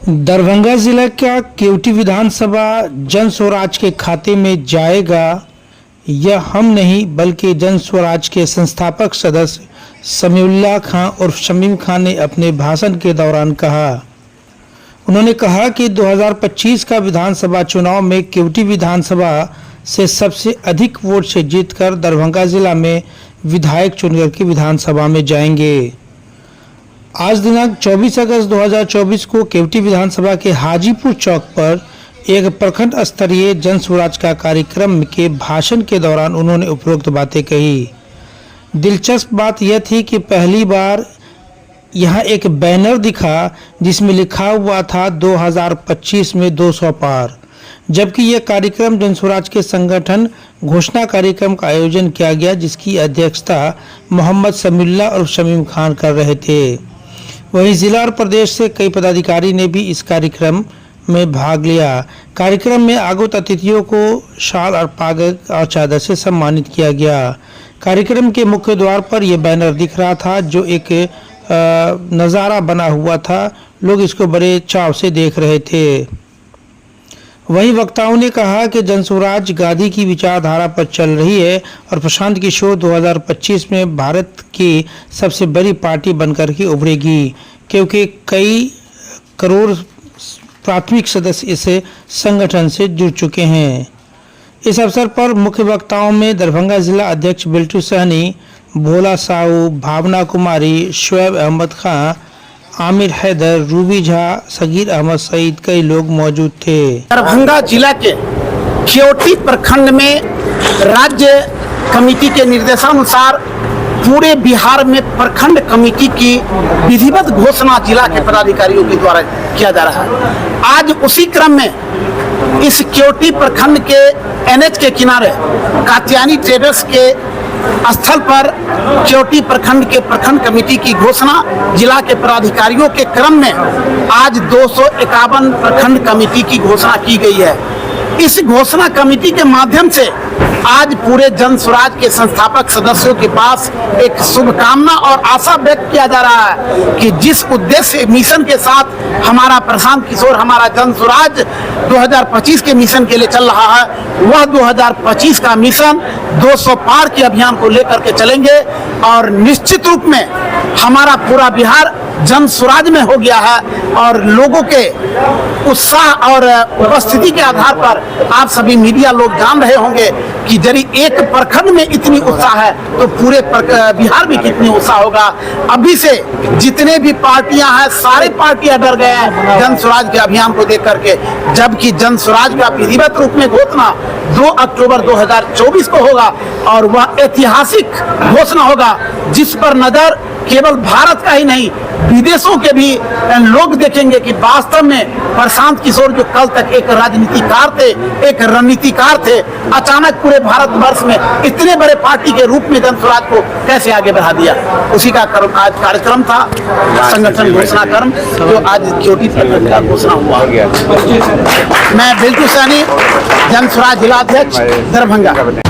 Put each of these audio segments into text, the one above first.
दरभंगा जिला का केवटी विधानसभा जन स्वराज के खाते में जाएगा। यह हम नहीं बल्कि जन स्वराज के संस्थापक सदस्य समीउल्लाह खां और शमीम खां ने अपने भाषण के दौरान कहा। उन्होंने कहा कि 2025 का विधानसभा चुनाव में केवटी विधानसभा से सबसे अधिक वोट से जीतकर दरभंगा जिला में विधायक चुनकर के विधानसभा में जाएंगे। आज दिनांक 24 अगस्त 2024 को केवटी विधानसभा के हाजीपुर चौक पर एक प्रखंड स्तरीय जन स्वराज का कार्यक्रम के भाषण के दौरान उन्होंने उपरोक्त बातें कही। दिलचस्प बात यह थी कि पहली बार यहां एक बैनर दिखा जिसमें लिखा हुआ था 2025 में 200 पार, जबकि यह कार्यक्रम जन स्वराज के संगठन घोषणा कार्यक्रम का आयोजन किया गया, जिसकी अध्यक्षता मोहम्मद समीउल्लाह और शमीम खान कर रहे थे। वहीं जिला और प्रदेश से कई पदाधिकारी ने भी इस कार्यक्रम में भाग लिया। कार्यक्रम में आगत अतिथियों को शाल और पगड़ और चादर से सम्मानित किया गया। कार्यक्रम के मुख्य द्वार पर यह बैनर दिख रहा था जो एक नज़ारा बना हुआ था। लोग इसको बड़े चाव से देख रहे थे। वहीं वक्ताओं ने कहा कि जन स्वराज गांधी की विचारधारा पर चल रही है और प्रशांत किशोर 2025 में भारत की सबसे बड़ी पार्टी बनकर के उभरेगी, क्योंकि कई करोड़ प्राथमिक सदस्य इस संगठन से जुड़ चुके हैं। इस अवसर पर मुख्य वक्ताओं में दरभंगा जिला अध्यक्ष बिल्टू सहनी, भोला साहू, भावना कुमारी, शोएब अहमद खां, आमिर हैदर, रूबी झा, सगीर अहमद सईद कई लोग मौजूद थे। दरभंगा जिला के केवटी प्रखंड में राज्य कमेटी के निर्देशानुसार पूरे बिहार में प्रखंड कमेटी की विधिवत घोषणा जिला के पदाधिकारियों के द्वारा किया जा रहा है। आज उसी क्रम में इस केवटी प्रखंड के एनएच के किनारे कात्यायनी ट्रेडर्स के स्थल पर केवटी प्रखंड के प्रखंड कमेटी की घोषणा जिला के पदाधिकारियों के क्रम में आज 251 प्रखंड कमेटी की घोषणा की गई है। इस घोषणा कमेटी के माध्यम से आज पूरे जन स्वराज के संस्थापक सदस्यों के पास एक शुभकामना और आशा व्यक्त किया जा रहा है कि जिस उद्देश्य मिशन के साथ हमारा प्रशांत किशोर हमारा जन स्वराज 2025 के मिशन के लिए चल रहा है, वह 2025 का मिशन 200 पार के अभियान को लेकर के चलेंगे और निश्चित रूप में हमारा पूरा बिहार जन स्वराज में हो गया है। और लोगों के उत्साह और उपस्थिति के आधार पर आप सभी मीडिया लोग जान रहे होंगे कि यदि एक प्रखंड में इतनी उत्साह है तो पूरे बिहार में कितनी उत्साह होगा। अभी से जितने भी पार्टियां हैं सारे पार्टियां डर गए हैं जन स्वराज के अभियान को देख करके, जबकि जन स्वराज का विधिवत रूप में घोषणा 2 अक्टूबर 2024 को होगा और वह ऐतिहासिक घोषणा होगा जिस पर नजर केवल भारत का ही नहीं विदेशों के भी लोग देखेंगे कि वास्तव में प्रशांत किशोर जो कल तक एक राजनीतिकार थे, एक रणनीतिकार थे, अचानक पूरे भारतवर्ष में इतने बड़े पार्टी के रूप में जन स्वराज को कैसे आगे बढ़ा दिया। उसी का आज कार्यक्रम था संगठन घोषणा कर्म जो आज केवटी प्रखंड का घोषणा हुआ। मैं बिल्टू सहनी, जन स्वराज जिला अध्यक्ष, दरभंगा।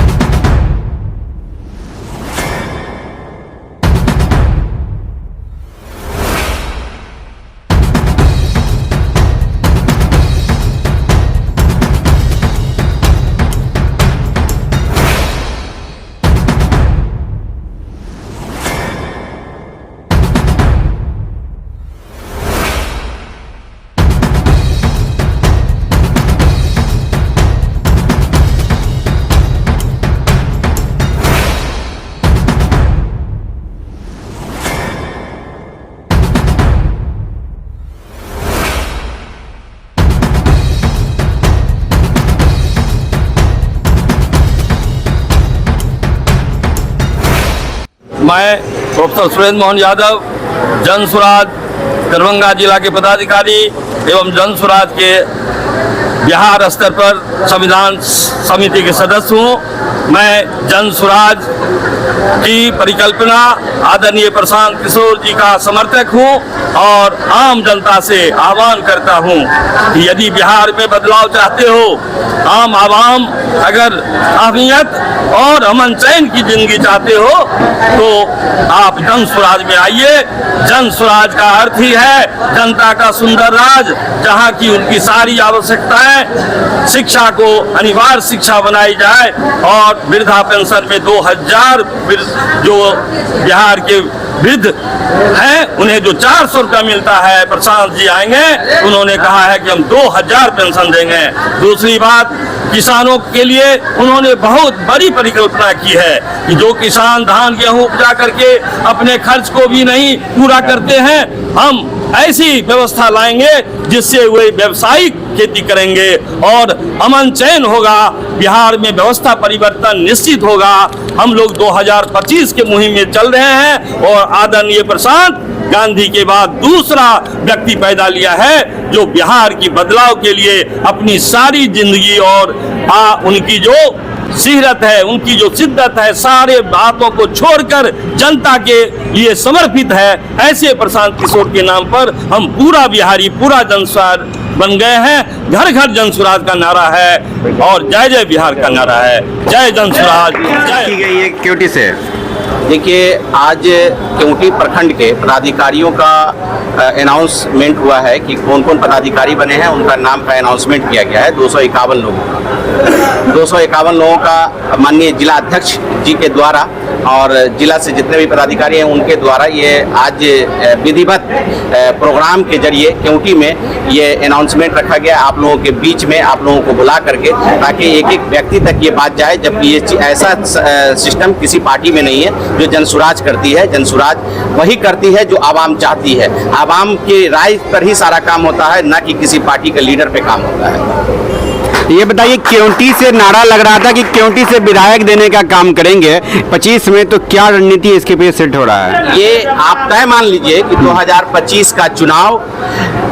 मैं प्रोफेसर सुरेंद्र मोहन यादव, जन स्वराज दरभंगा जिला के पदाधिकारी एवं जन स्वराज के बिहार स्तर पर संविधान समिति के सदस्य हूँ। मैं जन स्वराज की परिकल्पना आदरणीय प्रशांत किशोर जी का समर्थक हूँ और आम जनता से आह्वान करता हूँ कि यदि बिहार में बदलाव चाहते हो, आम आवाम अगर अहमियत और अमन चैन की जिंदगी चाहते हो तो आप जन स्वराज में आइए। जन स्वराज का अर्थ ही है जनता का सुंदर राज, जहाँ की उनकी सारी आवश्यकताएं, शिक्षा को अनिवार्य शिक्षा बनाई जाए और वृद्धा पेंशन में 2000 जो बिहार के वृद्ध हैं उन्हें जो 400 रुपया मिलता है, प्रशांत जी आएंगे उन्होंने कहा है कि हम 2000 पेंशन देंगे। दूसरी बात, किसानों के लिए उन्होंने बहुत बड़ी परिकल्पना की है कि जो किसान धान गेहूं उपजा करके अपने खर्च को भी नहीं पूरा करते हैं, हम ऐसी व्यवस्था लाएंगे जिससे वे व्यावसायिक खेती करेंगे और अमन चैन होगा, बिहार में व्यवस्था परिवर्तन निश्चित होगा। हम लोग 2025 के मुहिम में चल रहे हैं और आदरणीय प्रशांत गांधी के बाद दूसरा व्यक्ति पैदा लिया है जो बिहार की बदलाव के लिए अपनी सारी जिंदगी और उनकी जो सीरत है, उनकी जो शिद्दत है, सारे बातों को छोड़कर जनता के लिए समर्पित है। ऐसे प्रशांत किशोर के नाम पर हम पूरा बिहारी, पूरा जनस्वराज बन गए हैं। घर घर जनस्वराज का नारा है और जय जय बिहार का नारा है। जय जनस्वराज, जय। की गई है क्योंकि से देखिए, आज केवटी प्रखंड के पदाधिकारियों का अनाउंसमेंट हुआ है कि कौन कौन पदाधिकारी बने हैं, उनका नाम का अनाउंसमेंट किया गया है। 251 लोगों का 251 लोगों का माननीय जिला अध्यक्ष जी के द्वारा और जिला से जितने भी पदाधिकारी हैं उनके द्वारा ये आज विधिवत प्रोग्राम के जरिए केवटी में ये अनाउंसमेंट रखा गया आप लोगों के बीच में, आप लोगों को बुला करके, ताकि एक एक व्यक्ति तक ये बात जाए। जबकि ये ऐसा सिस्टम किसी पार्टी में नहीं है जो जनसुराज करती है। जनसुराज वही करती है जो आवाम चाहती है। आवाम के राय पर ही सारा काम होता है, ना कि किसी पार्टी के लीडर पे काम होता है। ये बताइए, केवटी से नारा लग रहा था कि केवटी से विधायक देने का काम करेंगे 25 में, तो क्या रणनीति इसके पीछे सेट हो रहा है? ये आप तय मान लीजिए कि 2025 का चुनाव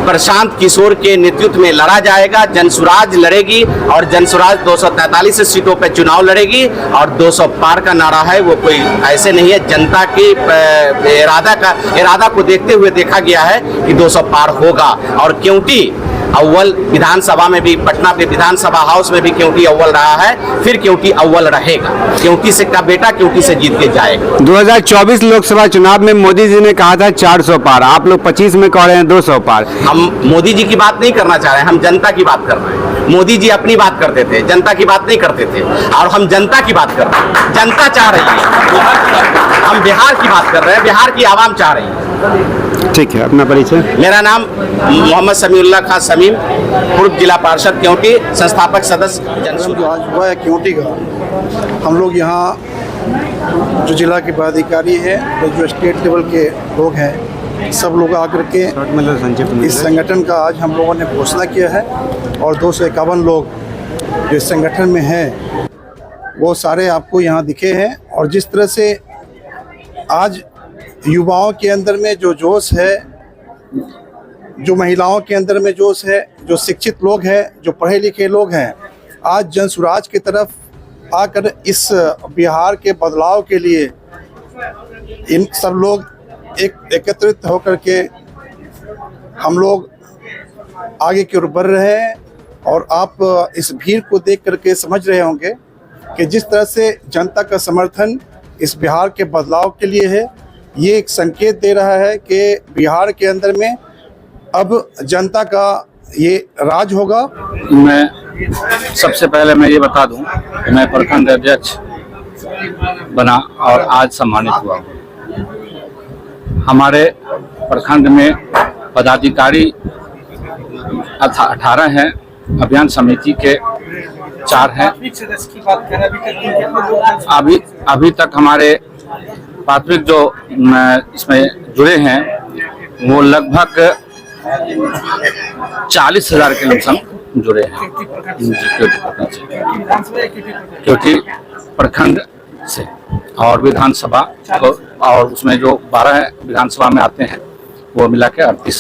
प्रशांत किशोर के नेतृत्व में लड़ा जाएगा। जनसुराज लड़ेगी और जनसुराज 243 सीटों पर चुनाव लड़ेगी और 200 पार का नारा है। वो कोई ऐसे नहीं है, जनता की इरादा को देखते हुए देखा गया है कि 200 पार होगा। और केवटी अव्वल विधानसभा में भी, पटना के विधानसभा हाउस में भी केवटी अव्वल रहा है, फिर केवटी अव्वल रहेगा। केवटी से का बेटा केवटी से जीत के जाएगा। 2024 लोकसभा चुनाव में मोदी जी ने कहा था 400 पार, आप लोग 25 में कह रहे हैं 200 पार। हम मोदी जी की बात नहीं करना चाह रहे हैं, हम जनता की बात कर रहे हैं। मोदी जी अपनी बात करते थे, जनता की बात नहीं करते थे, और हम जनता की बात कर रहे हैं। जनता चाह रही है, हम बिहार की बात कर रहे हैं, बिहार की आवाम चाह रही है। ठीक है, अपना परिचय। मेरा नाम मोहम्मद समीउल्लाह खान समीम, पूर्व जिला पार्षद केवटी, संस्थापक सदस्य जो आज हुआ है केवटी का, हम लोग यहाँ जो जिला के पदाधिकारी हैं, जो स्टेट लेवल के लोग हैं, सब लोग आकर के इस संगठन का आज हम लोगों ने घोषणा किया है। और 251 लोग जो इस संगठन में हैं वो सारे आपको यहाँ दिखे हैं। और जिस तरह से आज युवाओं के अंदर में जो जोश है, जो महिलाओं के अंदर में जोश है, जो शिक्षित लोग हैं, जो पढ़े लिखे लोग हैं, आज जनसुराज की तरफ आकर इस बिहार के बदलाव के लिए इन सब लोग एकत्रित होकर के हम लोग आगे की ओर बढ़ रहे हैं। और आप इस भीड़ को देख करके समझ रहे होंगे कि जिस तरह से जनता का समर्थन इस बिहार के बदलाव के लिए है, ये एक संकेत दे रहा है कि बिहार के अंदर में अब जनता का ये राज होगा। मैं सबसे पहले मैं ये बता दूं कि मैं प्रखंड अध्यक्ष बना और आज सम्मानित हुआ। हमारे प्रखंड में पदाधिकारी 18 हैं, अभियान समिति के 4 हैं। अभी तक हमारे प्राथमिक जो इसमें जुड़े हैं वो लगभग 40,000 के लमसम जुड़े हैं क्योंकि प्रखंड से, और विधानसभा को, और उसमें जो 12 विधानसभा में आते हैं वो मिला के 38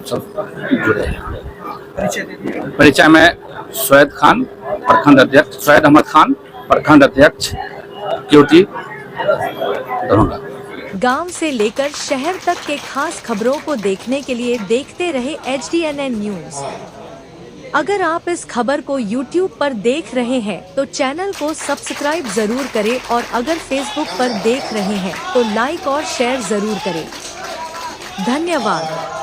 सब जुड़े हैं। परिचय में सैयद खान प्रखंड अध्यक्ष, सैयद अहमद खान प्रखंड अध्यक्ष केवटी दरभंगा। गांव से लेकर शहर तक के खास खबरों को देखने के लिए देखते रहे HDNN न्यूज। अगर आप इस खबर को YouTube पर देख रहे हैं तो चैनल को सब्सक्राइब जरूर करें और अगर Facebook पर देख रहे हैं तो लाइक और शेयर जरूर करें। धन्यवाद।